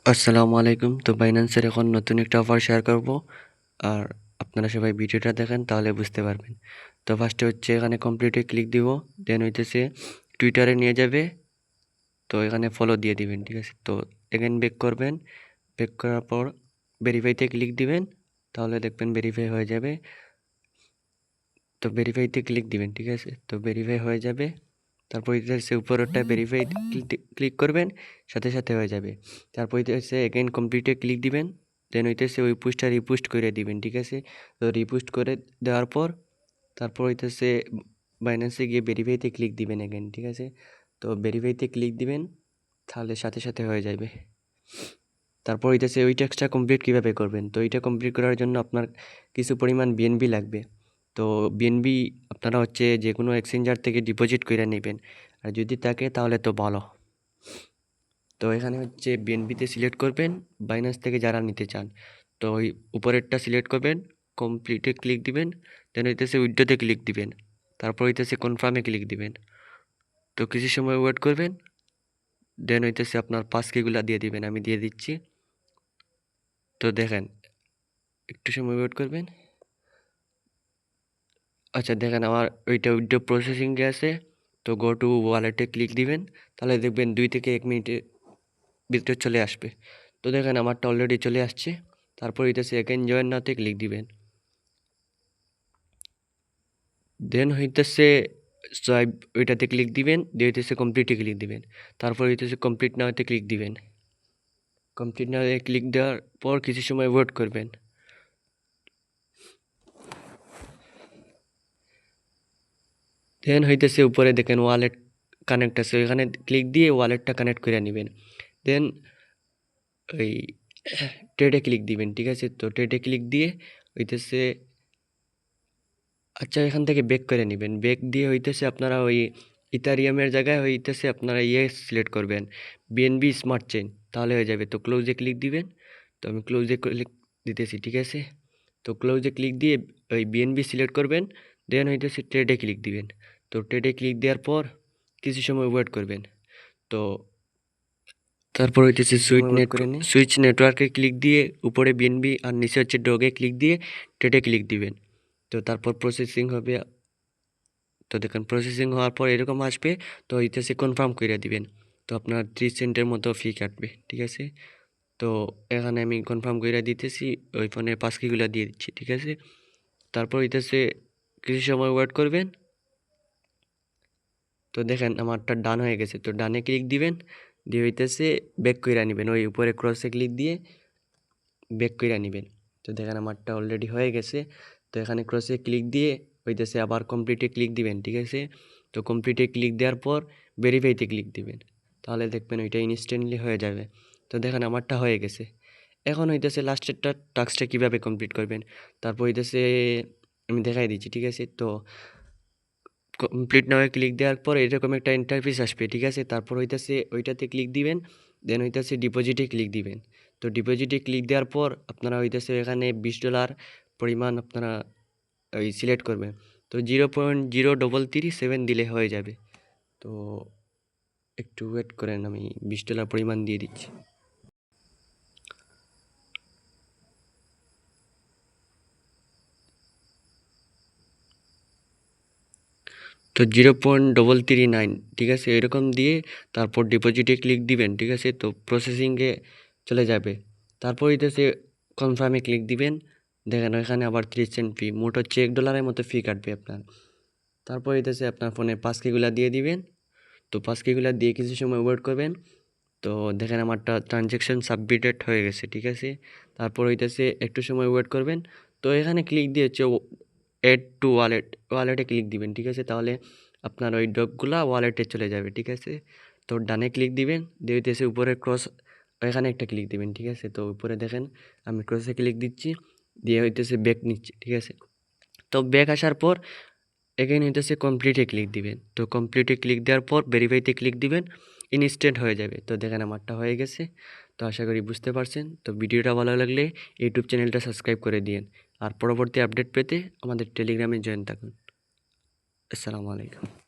আসসালামু আলাইকুম। তো বাইন্যান্সের এখন নতুন একটা অফার শেয়ার করব। আর আপনারা সবাই ভিডিওটা দেখেন তাহলে বুঝতে পারবেন। তো ফার্স্টে হচ্ছে এখানে কমপ্লিটে ক্লিক দিব। দেন হইতেছে টুইটারে নিয়ে যাবে। তো এখানে ফলো দিয়ে দিবেন, ঠিক আছে? তো এগেন ব্যাক করবেন। ব্যাক করার পর ভেরিফাইতে ক্লিক দিবেন, তাহলে দেখবেন ভেরিফাই হয়ে যাবে। তো ভেরিফাইতে ক্লিক দিবেন, ঠিক আছে? তো ভেরিফাই হয়ে যাবে। তারপর হচ্ছে উপরেরটা ভেরিফাই ক্লিক করবেন, সাথে সাথে হয়ে যাবে। তারপর হচ্ছে এগেইন কমপ্লিটে ক্লিক দিবেন। দেন হইতেছে ওই পোস্টটা রিপোস্ট করে দিবেন, ঠিক আছে? তো রিপোস্ট করে দেওয়ার পর তারপর হইতেছে বাইন্যান্সে গিয়ে ভেরিফাইতে ক্লিক দিবেন এগেইন, ঠিক আছে? তো ভেরিফাইতে ক্লিক দিবেন, তাহলে সাথে সাথে হয়ে যাবে। তারপর হইতেছে ওই ট্যাক্সটা কমপ্লিট কীভাবে করবেন। তো এইটা কমপ্লিট করার জন্য আপনার কিছু পরিমাণ বিএনবি লাগবে। তো বিএনবি আপনারা হচ্ছে যে কোনো এক্সচেঞ্জার থেকে ডিপোজিট করে নেবেন, আর যদি থাকে তাহলে তো ভালো। তো এখানে হচ্ছে বিএনবিতে সিলেক্ট করবেন বাইন্যান্স থেকে যারা নিতে চান। তো ওই উপরেরটা সিলেক্ট করবেন, কমপ্লিটে ক্লিক দিবেন। দেন হইতেছে উইথড্রোতে ক্লিক দিবেন। তারপর হইতেছে কনফার্মে ক্লিক দিবেন। তো কিছু সময় ওয়েট করবেন। দেন হইতেছে আপনার পাস কিগুলা দিয়ে দিবেন, আমি দিয়ে দিচ্ছি। তো দেখেন, একটু সময় ওয়েট করবেন। আচ্ছা দেখেন, আমার ওইটা উইথড্রো প্রসেসিংয়ে আছে। তো গো টু ওয়ালেটে ক্লিক দিবেন, তাহলে দেখবেন 2 থেকে 1 মিনিটের ভিতরে চলে আসবে। তো দেখেন আমারটা অলরেডি চলে আসছে। তারপর হইতেছে এগেইন জয়েন নাওতে ক্লিক দিবেন। দেন হইতেছে সোয়াইপ ওইটাতে ক্লিক দিবেন, দিয়ে হইতেছে কমপ্লিটে ক্লিক দিবেন। তারপর হইতেছে কমপ্লিট নাওতে ক্লিক দিবেন। কমপ্লিট নাওতে ক্লিক দেওয়ার পর কিছু সময় ওয়েট করবেন। দেন হইতেছে উপরে দেখেন ওয়ালেট কানেক্ট আছে, ওইখানে ক্লিক দিয়ে ওয়ালেটটা কানেক্ট করে নেবেন। দেন ওই ট্রেডে ক্লিক দিবেন, ঠিক আছে? তো ট্রেডে ক্লিক দিয়ে হইতেছে আচ্ছা এখান থেকে ব্যাক করে নেবেন। ব্যাক দিয়ে হইতেছে আপনারা ওই ইথারিয়ামের জায়গায় হইতেছে আপনারা সিলেক্ট করবেন বিএনবি স্মার্ট চেইন, তাহলে হয়ে যাবে। তো ক্লোজে ক্লিক দিবেন। তো আমি ক্লোজে ক্লিক দিতেছি, ঠিক আছে? তো ক্লোজে ক্লিক দিয়ে ওই বিএনবি সিলেক্ট করবেন। দেন হইতেছে ট্রেডে ক্লিক দিবেন। তো ট্রেডে ক্লিক দেওয়ার পর কিছু সময় ওয়েট করবেন। তো তারপর হইতেছে সুইচ নেটওয়ার্কে ক্লিক দিয়ে উপরে বিএনবি আর নিচে হচ্ছে ডগে ক্লিক দিয়ে ট্রেডে ক্লিক দিবেন। তো তারপর প্রসেসিং হবে। তো দেখেন প্রসেসিং হওয়ার পর এরকম আসবে। তো হইতেছে কনফার্ম করে দিবেন। তো আপনার 30 সেন্টের মতো ফি কাটবে, ঠিক আছে? তো এখানে আমি কনফার্ম করে দিতেছি, ওই ফোনের পাসকিগুলো দিয়ে দিচ্ছি, ঠিক আছে? তারপর হইতেছে কিছু সময় ওয়েট করবেন। তো দেখেন আমারটা ডান হয়ে গেছে। তো ডানে ক্লিক দিবেন, দিয়ে হইতেছে ব্যাক কইরা নেবেন, ওই উপরে ক্রসে ক্লিক দিয়ে ব্যাক কইরা নেবেন। তো দেখেন আমারটা অলরেডি হয়ে গেছে। তো এখানে ক্রসে ক্লিক দিয়ে হইতেছে আবার কমপ্লিটে ক্লিক দিবেন, ঠিক আছে? তো কমপ্লিটে ক্লিক দেওয়ার পর ভেরিফাইতে ক্লিক দিবেন, তাহলে দেখবেন ওইটা ইনস্ট্যান্টলি হয়ে যাবে। তো দেখেন আমারটা হয়ে গেছে। এখন হইতেছে লাস্টেরটা টাস্কটা কীভাবে কমপ্লিট করবেন। তারপর হইতেছে আমি দেখাই দিচ্ছি, ঠিক আছে? তো কমপ্লিট নাও ক্লিক দেওয়ার পর এরকম একটা ইন্টারফেস আসবে, ঠিক আছে? তারপর হইতেছে ওইটাতে ক্লিক দিবেন। দেন হইতেছে ডিপোজিটে ক্লিক দিবেন। তো ডিপোজিটে ক্লিক দেওয়ার পর আপনারা হইতেছে এখানে $20 পরিমাণ আপনারা ওই সিলেক্ট করবেন। তো 0.0337 দিলে হয়ে যাবে। তো একটু ওয়েট করেন, আমি $20 পরিমাণ দিয়ে দিচ্ছি। তো 0.339, ঠিক আছে? এরকম দিয়ে তারপর ডিপোজিটে ক্লিক দিবেন, ঠিক আছে? তো প্রসেসিংয়ে চলে যাবে। তারপর হইতেছে কনফার্মে ক্লিক দিবেন। দেখেন এখানে আবার 30 সেন্ট ফি, মোট হচ্ছে $1 মতো ফি কাটবে আপনার। তারপর হইতেছে আপনার ফোনে পাসকিগুলা দিয়ে দিবেন। তো পাসকিগুলা দিয়ে কিছু সময় ওয়েট করবেন। তো দেখেন আমারটা ট্রানজ্যাকশন সাবমিটেড হয়ে গেছে, ঠিক আছে? তারপর হইতেছে একটু সময় ওয়েট করবেন। তো এখানে ক্লিক দিয়ে হচ্ছে এড টু ওয়ালেটে ক্লিক দিবেন, ঠিক আছে? তাহলে আপনার ওই ডকগুলা ওয়ালেটে চলে যাবে, ঠিক আছে? তো ডানে ক্লিক দিবেন, দিয়ে হইতেছে উপরে ক্রস এখানে একটা ক্লিক দিবেন, ঠিক আছে? তো উপরে দেখেন আমি ক্রসে ক্লিক দিচ্ছি, দিয়ে হইতেছে ব্যাক নিচ্ছি, ঠিক আছে? তো ব্যাক আসার পর এগেইন হইতেছে কমপ্লিটে ক্লিক দিবেন। তো কমপ্লিটে ক্লিক দেওয়ার পর ভেরিফাইতে ক্লিক দিবেন, ইনস্ট্যান্ট হয়ে যাবে। তো দেখেন আমারটা হয়ে গেছে। তো আশা করি বুঝতে পারছেন। তো ভিডিওটা ভালো লাগলে ইউটিউব চ্যানেলটা সাবস্ক্রাইব করে দিন। আর পরবর্তী আপডেট পেতে আমাদের টেলিগ্রামে জয়েন থাকুন। আসসালামু আলাইকুম।